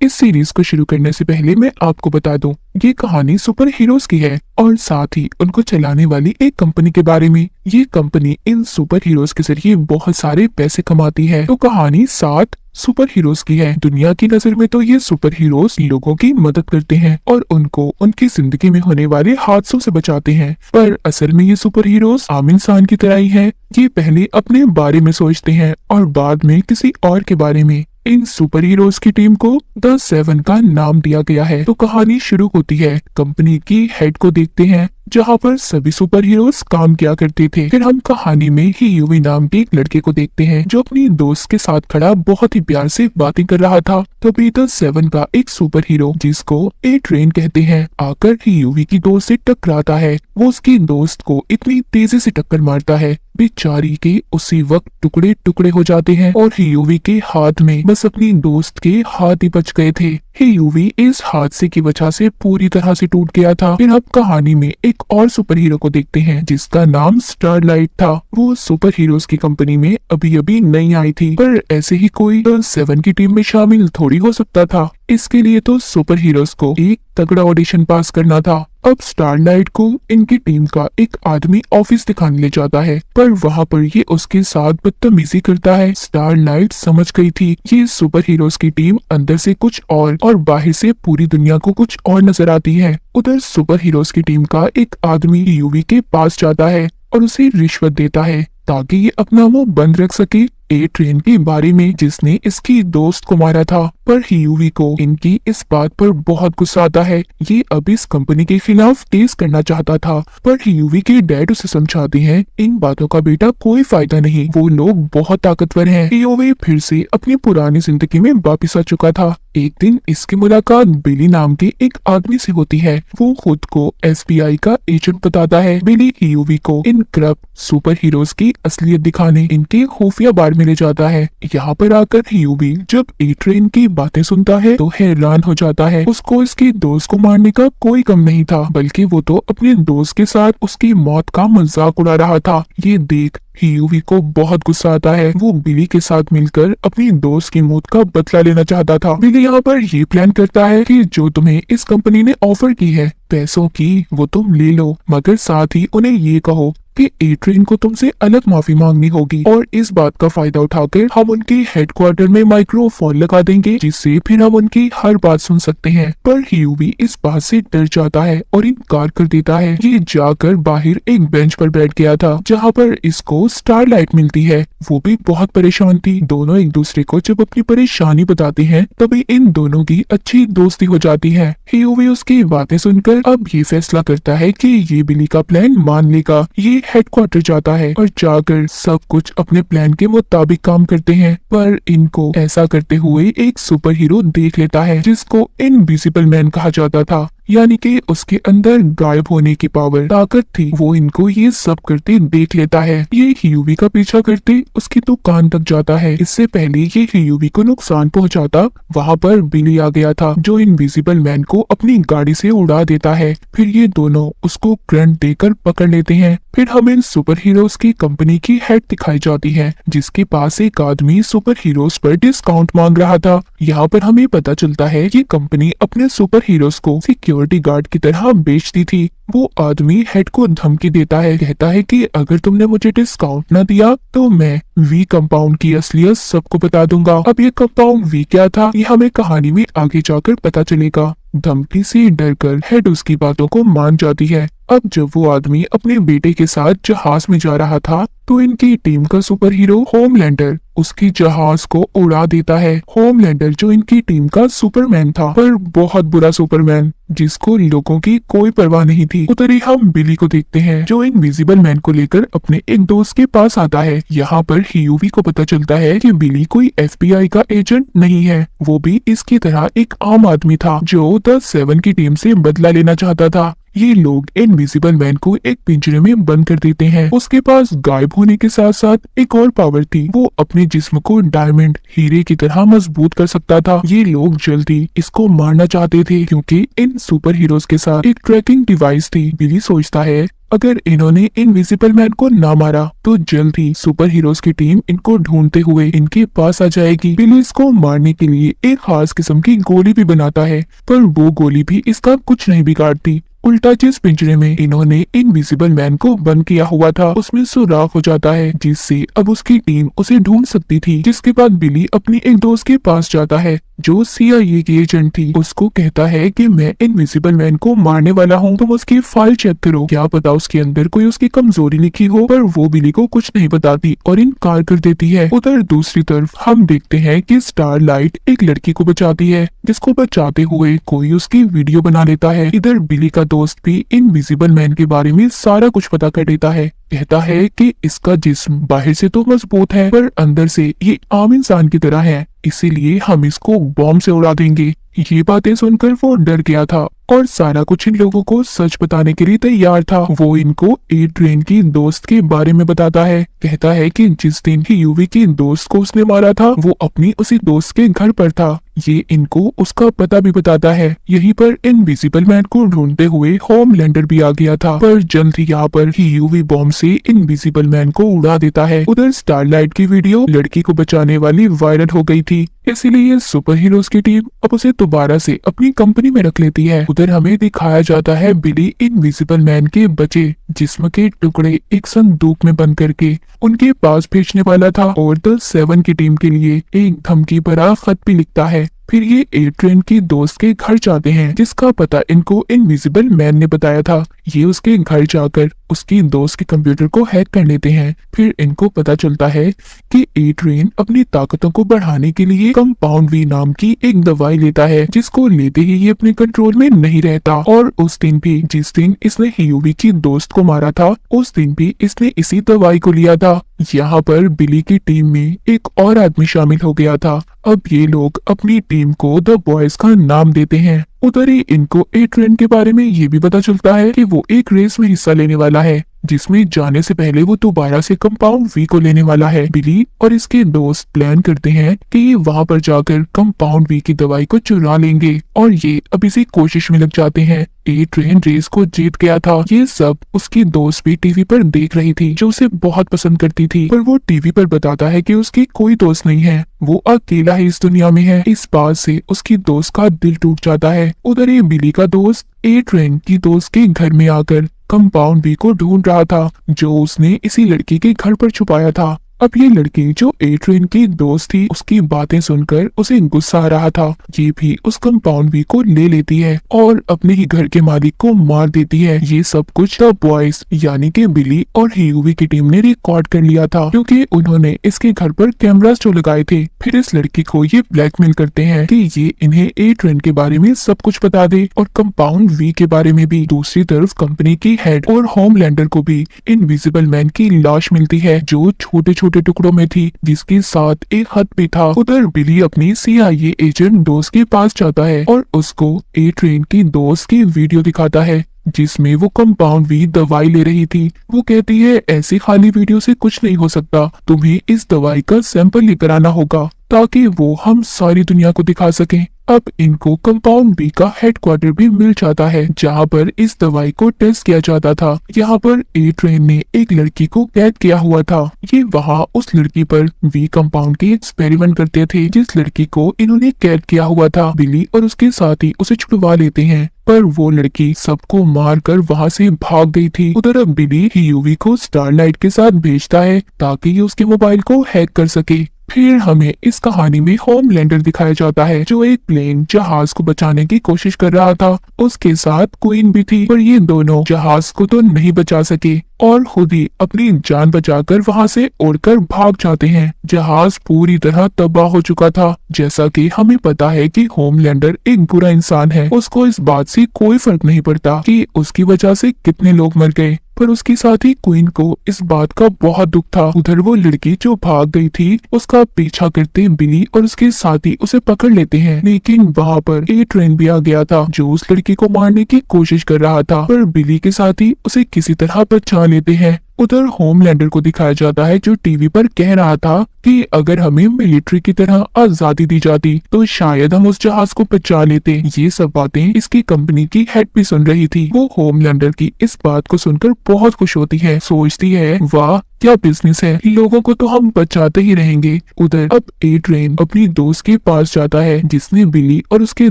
इस सीरीज को शुरू करने से पहले मैं आपको बता दूं, ये कहानी सुपर हीरोज की है और साथ ही उनको चलाने वाली एक कंपनी के बारे में। ये कंपनी इन सुपर हीरोज के जरिए बहुत सारे पैसे कमाती है। तो कहानी 7 सुपर हीरोज की है। दुनिया की नजर में तो ये सुपर हीरोज लोगों की मदद करते हैं और उनको उनकी जिंदगी में होने वाले हादसों से बचाते हैं, पर असल में ये सुपर हीरोज आम इंसान की तरह ही है। ये पहले अपने बारे में सोचते हैं और बाद में किसी और के बारे में। इन सुपर हीरोज की टीम को द 7 का नाम दिया गया है। तो कहानी शुरू होती है कंपनी की हेड को देखते हैं, जहाँ पर सभी सुपर हीरोज काम किया करते थे। फिर हम कहानी में ही यूवी नाम के एक लड़के को देखते हैं, जो अपनी दोस्त के साथ खड़ा बहुत ही प्यार से बातें कर रहा था। तभी द 7 का एक सुपर हीरो, जिसको ए ट्रेन कहते हैं, आकर ही यूवी की दोस्त से टकराता है। वो उसकी दोस्त को इतनी तेजी से टक्कर मारता है, बेचारी के उसी वक्त टुकड़े टुकड़े हो जाते हैं और यूवी के हाथ में बस अपनी दोस्त के हाथ ही बच गए थे। यूवी इस हादसे की वजह से पूरी तरह से टूट गया था। फिर अब कहानी में एक और सुपर हीरो को देखते हैं, जिसका नाम स्टारलाइट था। वो सुपर हीरोज की कंपनी में अभी अभी नई आई थी, पर ऐसे ही कोई द 7 की टीम में शामिल थोड़ी हो सकता था। इसके लिए तो सुपर हीरोज को एक तगड़ा ऑडिशन पास करना था। अब स्टारलाइट को इनकी टीम का एक आदमी ऑफिस दिखाने ले जाता है, पर वहाँ पर ये उसके साथ बदतमीजी करता है। स्टारलाइट समझ गई थी ये सुपर हीरोज की टीम अंदर से कुछ और बाहर से पूरी दुनिया को कुछ और नजर आती है। उधर सुपर हीरोज की टीम का एक आदमी यूवी के पास जाता है और उसे रिश्वत देता है ताकि ये अपना मुंह बंद रख सके ए ट्रेन के बारे में, जिसने इसकी दोस्त को मारा था। पर यूवी को इनकी इस बात पर बहुत गुस्सा आता है। ये अब इस कंपनी के खिलाफ केस करना चाहता था, पर यूवी के डैड उसे समझाते हैं इन बातों का बेटा कोई फायदा नहीं, वो लोग बहुत ताकतवर हैं। यूवी फिर से अपनी पुरानी जिंदगी में वापिस आ चुका था। एक दिन इसकी मुलाकात बिली नाम के एक आदमी से होती है। वो खुद को एसबीआई का एजेंट बताता है। बिली यूवी को इन करप्ट सुपर हीरोज की असलियत दिखाने इनके खुफिया बार में ले जाता है। यहाँ पर आकर यूवी जब ए ट्रेन की बातें सुनता है तो हैरान हो जाता है। उसको इसकी दोस्त को मारने का कोई गम नहीं था, बल्कि वो तो अपने दोस्त के साथ उसकी मौत का मजाक उड़ा रहा था। ये देख यूवी को बहुत गुस्सा आता है। वो बिली के साथ मिलकर अपनी दोस्त की मौत का बदला लेना चाहता था। बिली यहाँ पर ये प्लान करता है कि जो तुम्हें इस कंपनी ने ऑफर की है पैसों की, वो तुम ले लो, मगर साथ ही उन्हें ये कहो कि ए ट्रेन को तुमसे अलग माफी मांगनी होगी। और इस बात का फायदा उठाकर हम उनके हेडक्वार्टर में माइक्रोफोन लगा देंगे, जिससे फिर हम उनकी हर बात सुन सकते हैं। पर यूवी इस बात से डर जाता है और इनकार कर देता है। ये जाकर बाहर एक बेंच पर बैठ गया था, जहाँ पर इसको स्टारलाइट मिलती है। वो भी बहुत परेशान थी। दोनों एक दूसरे को जब अपनी परेशानी बताते हैं, तभी इन दोनों की अच्छी दोस्ती हो जाती है। यूवी उसकी बातें सुनकर अब ये फैसला करता है कि ये बिली का प्लान मान लेगा। ये हेडक्वार्टर जाता है और जाकर सब कुछ अपने प्लान के मुताबिक काम करते हैं। पर इनको ऐसा करते हुए एक सुपर हीरो देख लेता है, जिसको इनविजिबल मैन कहा जाता था, यानी कि उसके अंदर गायब होने की पावर ताकत थी। वो इनको ये सब करते देख लेता है। ये यूवी का पीछा करते उसकी दुकान तक जाता है। इससे पहले ये यूवी को नुकसान पहुंचाता, वहाँ पर बिली आ गया था, जो इनविजिबल मैन को अपनी गाड़ी से उड़ा देता है। फिर ये दोनों उसको करंट देकर पकड़ लेते हैं। फिर हमें सुपर हीरोज की कंपनी की हेड दिखाई जाती है, जिसके पास एक आदमी सुपर हीरोज पर डिस्काउंट मांग रहा था। यहाँ पर हमें पता चलता है कि कंपनी अपने सुपर हीरोज को सिक्योरिटी गार्ड की तरह बेचती थी। वो आदमी हेड को धमकी देता है, कहता है कि अगर तुमने मुझे डिस्काउंट न दिया तो मैं वी कंपाउंड की असलियत सबको बता दूंगा। अब ये कंपाउंड वी क्या था, ये हमें कहानी में आगे जाकर पता चलेगा। धमकी से डरकर हेड उसकी बातों को मान जाती है। अब जब वो आदमी अपने बेटे के साथ जहाज में जा रहा था, तो इनकी टीम का सुपर हीरो होमलैंडर उसकी जहाज को उड़ा देता है। होमलैंडर जो इनकी टीम का सुपरमैन था, पर बहुत बुरा सुपरमैन, जिसको लोगों की कोई परवाह नहीं थी। उधर ही हम बिली को देखते हैं, जो इनविजिबल मैन को लेकर अपने एक दोस्त के पास आता है। यहाँ पर यूवी को पता चलता है कि बिली कोई एफबीआई का एजेंट नहीं है, वो भी इसकी तरह एक आम आदमी था, जो द 7 की टीम से बदला लेना चाहता था। ये लोग इनविजिबल मैन को एक पिंजरे में बंद कर देते हैं। उसके पास गायब होने के साथ साथ एक और पावर थी, वो अपने जिस्म को डायमंड हीरे की तरह मजबूत कर सकता था। ये लोग जल्दी इसको मारना चाहते थे क्योंकि इन सुपर हीरोज के साथ एक ट्रैकिंग डिवाइस थी। बिली सोचता है अगर इन्होंने इनविजिबल मैन को ना मारा तो जल्द ही सुपर हीरोज की टीम इनको ढूंढते हुए इनके पास आ जाएगी। बिली इसको मारने के लिए एक खास किस्म की गोली भी बनाता है, पर वो गोली भी इसका कुछ नहीं बिगाड़ती। उल्टा जिस पिंजरे में इन्होंने इनविजिबल मैन को बंद किया हुआ था उसमें सुराख हो जाता है, जिससे अब उसकी टीम उसे ढूंढ सकती थी। जिसके बाद बिली अपनी एक दोस्त के पास जाता है जो CIA की एजेंट थी। उसको कहता है कि मैं इनविजिबल मैन को मारने वाला हूँ, तुम उसकी फाइल चेक करो, क्या पता उसके अंदर कोई उसकी कमजोरी लिखी हो। पर वो बिली को कुछ नहीं बताती और इनकार कर देती है। उधर दूसरी तरफ हम देखते हैं कि स्टारलाइट एक लड़की को बचाती है, जिसको बचाते हुए कोई उसकी वीडियो बना लेता है। इधर बिली का दोस्त भी इनविजिबल मैन के बारे में सारा कुछ पता कर लेता है। कहता है कि इसका जिस्म बाहर से तो मजबूत है पर अंदर से ये आम इंसान की तरह है, इसीलिए हम इसको बॉम्ब से उड़ा देंगे। ये बातें सुनकर वो डर गया था और सारा कुछ इन लोगों को सच बताने के लिए तैयार था। वो इनको एड्रियन की दोस्त के बारे में बताता है। कहता है कि जिस दिन ही यूवी की दोस्त को उसने मारा था वो अपनी उसी दोस्त के घर पर था। ये इनको उसका पता भी बताता है। यहीं पर इनविजिबल मैन को ढूंढते हुए होमलैंडर भी आ गया था, पर जल्द ही यहाँ पर ही यूवी बॉम्ब से इनविजिबल मैन को उड़ा देता है। उधर स्टारलाइट की वीडियो लड़की को बचाने वाली वायरल हो गई थी, इसीलिए सुपर हीरोज की टीम अब उसे दोबारा से अपनी कंपनी में रख लेती है। उधर हमें दिखाया जाता है बिली इनविजिबल मैन के बचे जिस्म के टुकड़े एक संदूक में बंद करके उनके पास भेजने वाला था और द 7 की टीम के लिए एक धमकी भरा खत भी लिखता है। फिर ये एड्रियन की दोस्त के घर जाते हैं, जिसका पता इनको इनविजिबल मैन ने बताया था। ये उसके घर जाकर उसकी दोस्त के कंप्यूटर को हैक कर लेते हैं। फिर इनको पता चलता है कि एड्रियन अपनी ताकतों को बढ़ाने के लिए कंपाउंड वी नाम की एक दवाई लेता है, जिसको लेते ही ये अपने कंट्रोल में नहीं रहता। और उस दिन भी जिस दिन इसने यूवी की दोस्त को मारा था उस दिन भी इसने इसी दवाई को लिया था। यहाँ पर बिली की टीम में एक और आदमी शामिल हो गया था। अब ये लोग अपनी टीम को द बॉयज का नाम देते हैं। उधर ही इनको एड्रियन के बारे में ये भी पता चलता है कि वो एक रेस में हिस्सा लेने वाला है, जिसमें जाने से पहले वो दोबारा से कंपाउंड वी को लेने वाला है। बिली और इसके दोस्त प्लान करते हैं कि ये वहां पर जाकर कंपाउंड वी की दवाई को चुरा लेंगे और ये अब इसी कोशिश में लग जाते हैं। एड्रियन रेस को जीत गया था। ये सब उसकी दोस्त भी टीवी पर देख रही थी, जो उसे बहुत पसंद करती थी, पर वो टीवी पर बताता है कि उसकी कोई दोस्त नहीं है, वो अकेला ही इस दुनिया में है। इस बात से उसकी दोस्त का दिल टूट जाता है। उधर ही बिली का दोस्त एड्रियन की दोस्त के घर में आकर कंपाउंड वी को ढूंढ रहा था, जो उसने इसी लड़की के घर पर छुपाया था। अब ये लड़की जो एड्रियन की दोस्त थी उसकी बातें सुनकर उसे गुस्सा आ रहा था। ये भी उस कंपाउंड वी को ले लेती है और अपने ही घर के मालिक को मार देती है। ये सब कुछ द बॉयज यानी कि बिली और यूवी की टीम ने रिकॉर्ड कर लिया था, क्योंकि उन्होंने इसके घर पर कैमरास जो लगाए थे। फिर इस लड़की को ये ब्लैकमेल करते हैं कि ये इन्हें एड्रियन के बारे में सब कुछ बता दे और कंपाउंड वी के बारे में भी। दूसरी तरफ कंपनी की हेड और होमलैंडर को भी इनविजिबल मैन की लाश मिलती है, जो छोटे छोटे टुकड़ों में थी, जिसके साथ एक खत भी था। उधर बिली अपनी CIA एजेंट दोस्त के पास जाता है और उसको एड्रियन की दोस्त की वीडियो दिखाता है, जिसमें वो कंपाउंड वी दवाई ले रही थी। वो कहती है ऐसी खाली वीडियो से कुछ नहीं हो सकता, तुम्हें इस दवाई का सैंपल लेकर आना होगा ताकि वो हम सारी दुनिया को दिखा सकें। अब इनको कंपाउंड बी का हेडक्वार्टर भी मिल जाता है, जहां पर इस दवाई को टेस्ट किया जाता था। यहाँ पर एड्रियन ने एक लड़की को कैद किया हुआ था। ये वहाँ उस लड़की पर वी कंपाउंड के एक्सपेरिमेंट करते थे, जिस लड़की को इन्होंने कैद किया हुआ था। बिली और उसके साथी उसे छुड़वा लेते हैं, पर वो लड़की सबको मारकर वहां से भाग गई थी। उधर अब बिली यूवी को स्टारलाइट के साथ भेजता है ताकि ये उसके मोबाइल को हैक कर सके। फिर हमें इस कहानी में होमलैंडर दिखाया जाता है, जो एक प्लेन जहाज को बचाने की कोशिश कर रहा था। उसके साथ क्वीन भी थी, पर ये दोनों जहाज को तो नहीं बचा सके और खुद ही अपनी जान बचाकर वहां से उड़कर भाग जाते हैं। जहाज पूरी तरह तबाह हो चुका था। जैसा कि हमें पता है कि होमलैंडर एक बुरा इंसान है, उसको इस बात से कोई फर्क नहीं पड़ता कि उसकी वजह से कितने लोग मर गए। पर उसके साथ ही क्वीन को इस बात का बहुत दुख था। उधर वो लड़की जो भाग गई थी उसका पीछा करते बिली और उसके साथी उसे पकड़ लेते हैं, लेकिन वहाँ पर ए ट्रेन भी आ गया था जो उस लड़की को मारने की कोशिश कर रहा था, पर बिली के साथी उसे किसी तरह बचा लेते हैं। उधर होमलैंडर को दिखाया जाता है जो टीवी पर कह रहा था कि अगर हमें मिलिट्री की तरह आजादी दी जाती तो शायद हम उस जहाज को बचा लेते। ये सब बातें इसकी कंपनी की हेड भी सुन रही थी। वो होमलैंडर की इस बात को सुनकर बहुत खुश होती है, सोचती है वाह क्या बिजनेस है, लोगों को तो हम बचाते ही रहेंगे। उधर अब ए ट्रेन अपनी दोस्त के पास जाता है जिसने बिली और उसके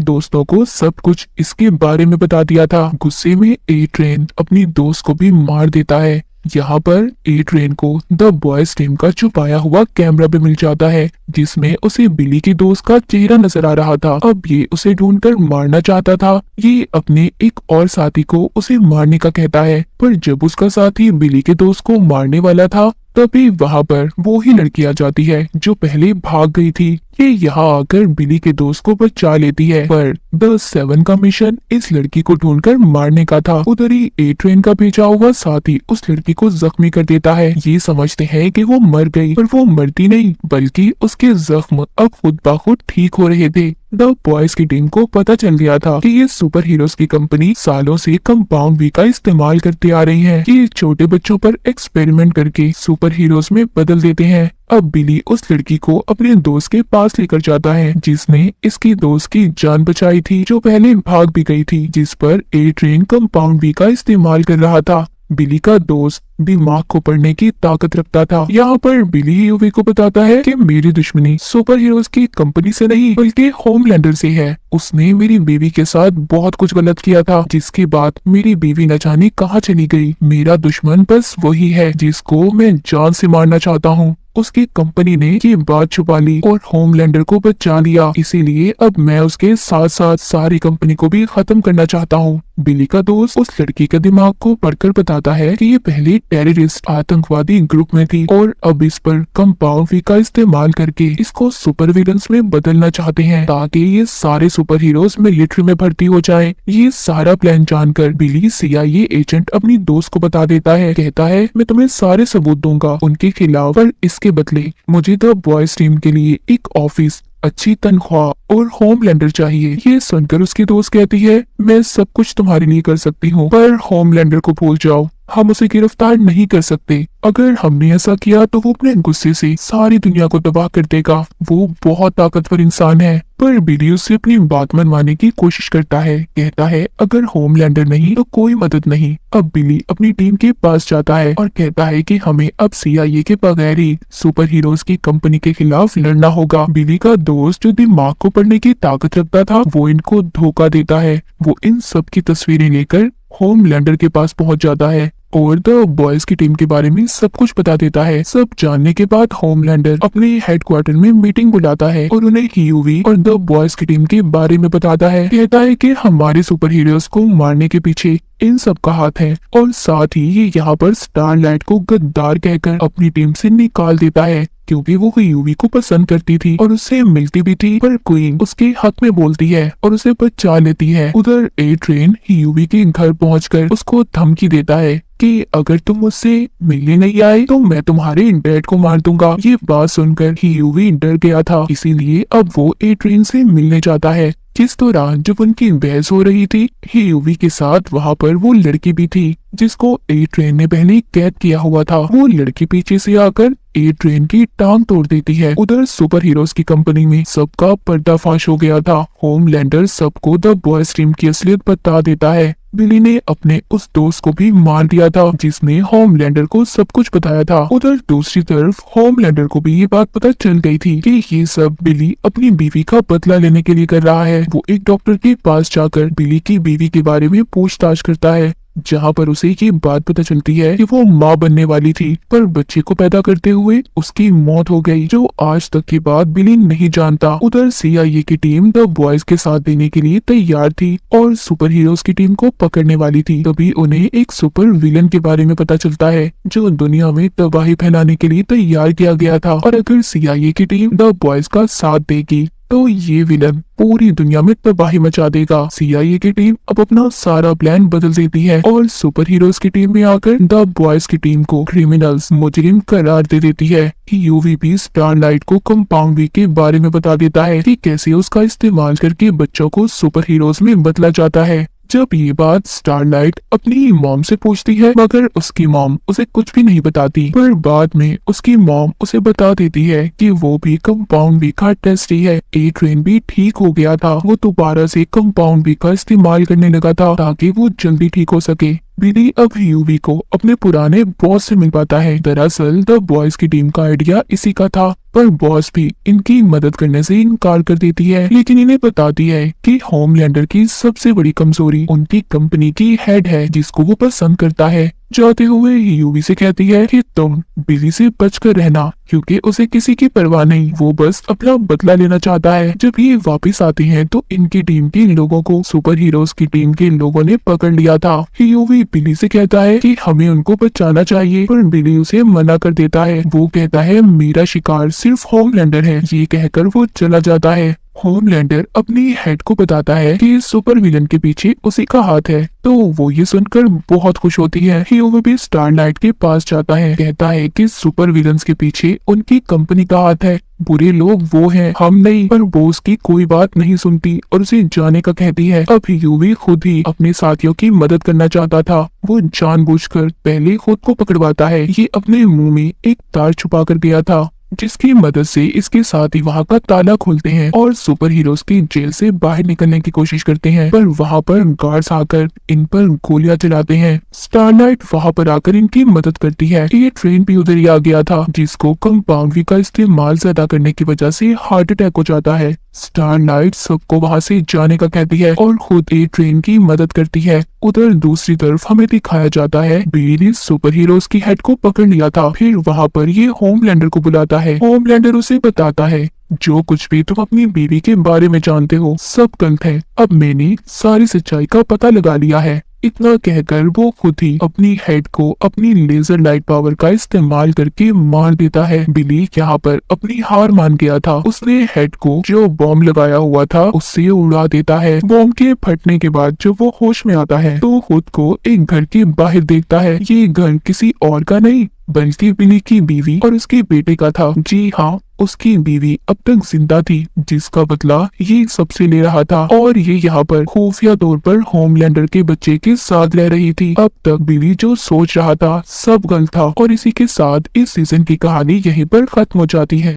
दोस्तों को सब कुछ इसके बारे में बता दिया था। गुस्से में ए ट्रेन अपनी दोस्त को भी मार देता है। यहाँ पर ए ट्रेन को द बॉयज टीम का छुपाया हुआ कैमरा भी मिल जाता है जिसमें उसे बिली के दोस्त का चेहरा नजर आ रहा था। अब ये उसे ढूंढकर मारना चाहता था। ये अपने एक और साथी को उसे मारने का कहता है, पर जब उसका साथी बिली के दोस्त को मारने वाला था तभी वहाँ पर वो ही लड़की आ जाती है जो पहले भाग गई थी। ये यहाँ आकर बिली के दोस्त को बचा लेती है, पर द सेवन का मिशन इस लड़की को ढूंढकर मारने का था। उधर ही ए ट्रेन का भेजा हुआ साथी उस लड़की को जख्मी कर देता है। ये समझते हैं कि वो मर गई, पर वो मरती नहीं बल्कि उसके जख्म अब खुद ब खुद ठीक हो रहे थे। द बॉयज की टीम को पता चल गया था कि ये सुपर हीरोज की कंपनी सालों से कंपाउंड वी का इस्तेमाल करते आ रही है। ये छोटे बच्चों पर एक्सपेरिमेंट करके सुपर हीरोज में बदल देते हैं। अब बिली उस लड़की को अपने दोस्त के पास लेकर जाता है जिसने इसकी दोस्त की जान बचाई थी जो पहले भाग भी गई थी, जिस पर ए ट्रेन कंपाउंड वी का इस्तेमाल कर रहा था। बिली का दोस्त दिमाग को पढ़ने की ताकत रखता था। यहाँ पर बिली यूवी को बताता है कि मेरी दुश्मनी सुपर हीरोज की कंपनी से नहीं बल्कि होमलैंडर से है। उसने मेरी बीवी के साथ बहुत कुछ गलत किया था जिसके बाद मेरी बीवी न जाने कहाँ चली गई। मेरा दुश्मन बस वही है जिसको मैं जान से मारना चाहता हूँ। उसकी कंपनी ने ये बात छुपा ली और होमलैंडर को बचा लिया, इसीलिए अब मैं उसके साथ साथ सारी कंपनी को भी खत्म करना चाहता हूँ। बिली का दोस्त उस लड़की के दिमाग को पढ़कर बताता है कि ये पहले टेररिस्ट आतंकवादी ग्रुप में थी और अब इस पर कंपाउंड वी का इस्तेमाल करके इसको सुपर विलन्स में बदलना चाहते हैं ताकि ये सारे सुपर हीरोज मिलिट्री में भर्ती हो जाएं। ये सारा प्लान जानकर बिली CIA एजेंट अपनी दोस्त को बता देता है, कहता है मैं तुम्हें सारे सबूत दूंगा उनके खिलाफ, पर इसके बदले मुझे द बॉयज टीम के लिए एक ऑफिस, अच्छी तनख्वाह और होमलैंडर चाहिए। ये सुनकर उसकी दोस्त कहती है मैं सब कुछ तुम्हारे लिए कर सकती हूँ, पर होमलैंडर को भूल जाओ, हम उसे गिरफ्तार नहीं कर सकते। अगर हमने ऐसा किया तो वो अपने गुस्से से सारी दुनिया को तबाह कर देगा। वो बहुत ताकतवर इंसान है। पर बिली उससे अपनी बात मनवाने की कोशिश करता है, कहता है अगर होमलैंडर नहीं तो कोई मदद नहीं। अब बिली अपनी टीम के पास जाता है और कहता है कि हमें अब CIA के बगैर ही सुपर हीरोज की कंपनी के खिलाफ लड़ना होगा। बिली का दोस्त जो दिमाग को पढ़ने की ताकत रखता था वो इनको धोखा देता है। वो इन सब की तस्वीरें लेकर होमलैंडर के पास पहुंच जाता है और द बॉयज की टीम के बारे में सब कुछ बता देता है। सब जानने के बाद होमलैंडर अपने हेडक्वार्टर में मीटिंग बुलाता है और उन्हें यूवी और द बॉयज की टीम के बारे में बताता है। कहता है कि हमारे सुपर हीरोज को मारने के पीछे इन सब का हाथ है और साथ ही ये यहाँ पर स्टारलाइट को गद्दार कहकर अपनी टीम से निकाल देता है क्योंकि वो यूवी को पसंद करती थी और उससे मिलती भी थी, पर क्वीन उसके हक में बोलती है और उसे बचा लेती है। उधर ए ट्रेन यूवी के घर पहुंचकर उसको धमकी देता है कि अगर तुम मुझसे मिलने नहीं आए तो मैं तुम्हारे डैड को मार दूंगा। ये बात सुनकर यूवी डर गया था, इसीलिए अब वो ए ट्रेन से मिलने जाता है। जिस दौरान जब उनकी बहस हो रही थी यूवी के साथ वहाँ पर वो लड़की भी थी जिसको ए ट्रेन ने पहले कैद किया हुआ था। वो लड़की पीछे से आकर ए ट्रेन की टांग तोड़ देती है। उधर सुपर हीरोज की कंपनी में सबका पर्दाफाश हो गया था। होमलैंडर सबको द बॉयज टीम की असलियत बता देता है। बिली ने अपने उस दोस्त को भी मार दिया था जिसने होमलैंडर को सब कुछ बताया था। उधर दूसरी तरफ होमलैंडर को भी ये बात पता चल गई थी कि ये सब बिली अपनी बीवी का बदला लेने के लिए कर रहा है। वो एक डॉक्टर के पास जाकर बिली की बीवी के बारे में पूछताछ करता है जहाँ पर उसे ये बात पता चलती है कि वो माँ बनने वाली थी पर बच्चे को पैदा करते हुए उसकी मौत हो गई, जो आज तक की बात बिली नहीं जानता। उधर CIA की टीम द बॉयज के साथ देने के लिए तैयार थी और सुपर हीरोज की टीम को पकड़ने वाली थी। तभी उन्हें एक सुपर विलन के बारे में पता चलता है जो दुनिया में तबाही फैलाने के लिए तैयार किया गया था और अगर CIA की टीम द बॉयज का साथ देगी तो ये विलन पूरी दुनिया में तबाही मचा देगा। सीआईए की टीम अब अपना सारा प्लान बदल देती है और सुपर हीरोज की टीम में आकर द बॉयज की टीम को क्रिमिनल्स मुजरिम करार दे देती है। यूवीपी स्टारलाइट को कंपाउंड वी के बारे में बता देता है कि कैसे उसका इस्तेमाल करके बच्चों को सुपर हीरोज में बदला जाता है। जब ये बात स्टारलाइट अपनी मॉम से पूछती है, मगर उसकी मॉम उसे कुछ भी नहीं बताती, पर बाद में उसकी मॉम उसे बता देती है कि वो भी कंपाउंड बी का टेस्ट ही है। ए ट्रेन भी ठीक हो गया था, वो दोबारा से कंपाउंड बी का इस्तेमाल करने लगा था ताकि वो जल्दी ठीक हो सके। बिली अब यूवी को अपने पुराने बॉस से मिल पाता है। दरअसल द बॉयज की टीम का आइडिया इसी का था, पर बॉस भी इनकी मदद करने से इनकार कर देती है, लेकिन इन्हें बताती है कि होमलैंडर की सबसे बड़ी कमजोरी उनकी कंपनी की हेड है, जिसको वो पसंद करता है। जाते हुए यूवी से कहती है कि तुम बिली से बचकर रहना, क्योंकि उसे किसी की परवाह नहीं, वो बस अपना बदला लेना चाहता है। जब ये वापस आती हैं तो इनकी टीम के लोगों को सुपर हीरोज की टीम के लोगों ने पकड़ लिया था। यूवी बिली से कहता है कि हमें उनको बचाना चाहिए, पर बिली उसे मना कर देता है। वो कहता है मेरा शिकार सिर्फ होमलैंडर है। ये कहकर वो चला जाता है। होमलैंडर अपनी हेड को बताता है कि सुपर विलन के पीछे उसी का हाथ है, तो वो ये सुनकर बहुत खुश होती है। हीरो भी स्टारलाइट के पास जाता है, कहता है कि सुपर विलन्स के पीछे उनकी कंपनी का हाथ है, बुरे लोग वो हैं, हम नहीं। पर वो उसकी कोई बात नहीं सुनती और उसे जाने का कहती है। अब यूवी खुद ही अपने साथियों की मदद करना चाहता था। वो जानबूझकर पहले खुद को पकड़वाता है। ये अपने मुंह में एक तार छुपा कर गया था, जिसकी मदद से इसके साथ ही वहाँ का ताला खोलते हैं और सुपर हीरोज की जेल से बाहर निकलने की कोशिश करते हैं, पर वहाँ पर गार्ड्स आकर इन पर गोलियां चलाते हैं। स्टारलाइट वहाँ पर आकर इनकी मदद करती है। ये ट्रेन भी उधर ही आ गया था, जिसको कंपाउंड वी का इस्तेमाल ज्यादा करने की वजह से हार्ट अटैक हो जाता है। स्टारलाइट सबको वहाँ से जाने का कहती है और खुद ए ट्रेन की मदद करती है। उधर दूसरी तरफ हमें दिखाया जाता है बिली ने सुपर हीरोज की हेड को पकड़ लिया था। फिर वहाँ पर ये होमलैंडर को बुलाता है। होमलैंडर उसे बताता है जो कुछ भी तुम अपनी बीवी के बारे में जानते हो सब गलत है, अब मैंने सारी सच्चाई का पता लगा लिया है। इतना कहकर वो खुद ही अपनी हेड को अपनी लेजर लाइट पावर का इस्तेमाल करके मार देता है। बिली यहाँ पर अपनी हार मान गया था। उसने हेड को जो बॉम्ब लगाया हुआ था उससे उड़ा देता है। बॉम्ब के फटने के बाद जब वो होश में आता है तो खुद को एक घर के बाहर देखता है। ये घर किसी और का नहीं बल्कि बिली की बीवी और उसके बेटे का था। जी हाँ, उसकी बीवी अब तक जिंदा थी, जिसका बदला ये सबसे ले रहा था और ये यहाँ पर खुफिया तौर पर होमलैंडर के बच्चे के साथ रह रही थी। अब तक बिली जो सोच रहा था सब गलत था और इसी के साथ इस सीजन की कहानी यहीं पर खत्म हो जाती है।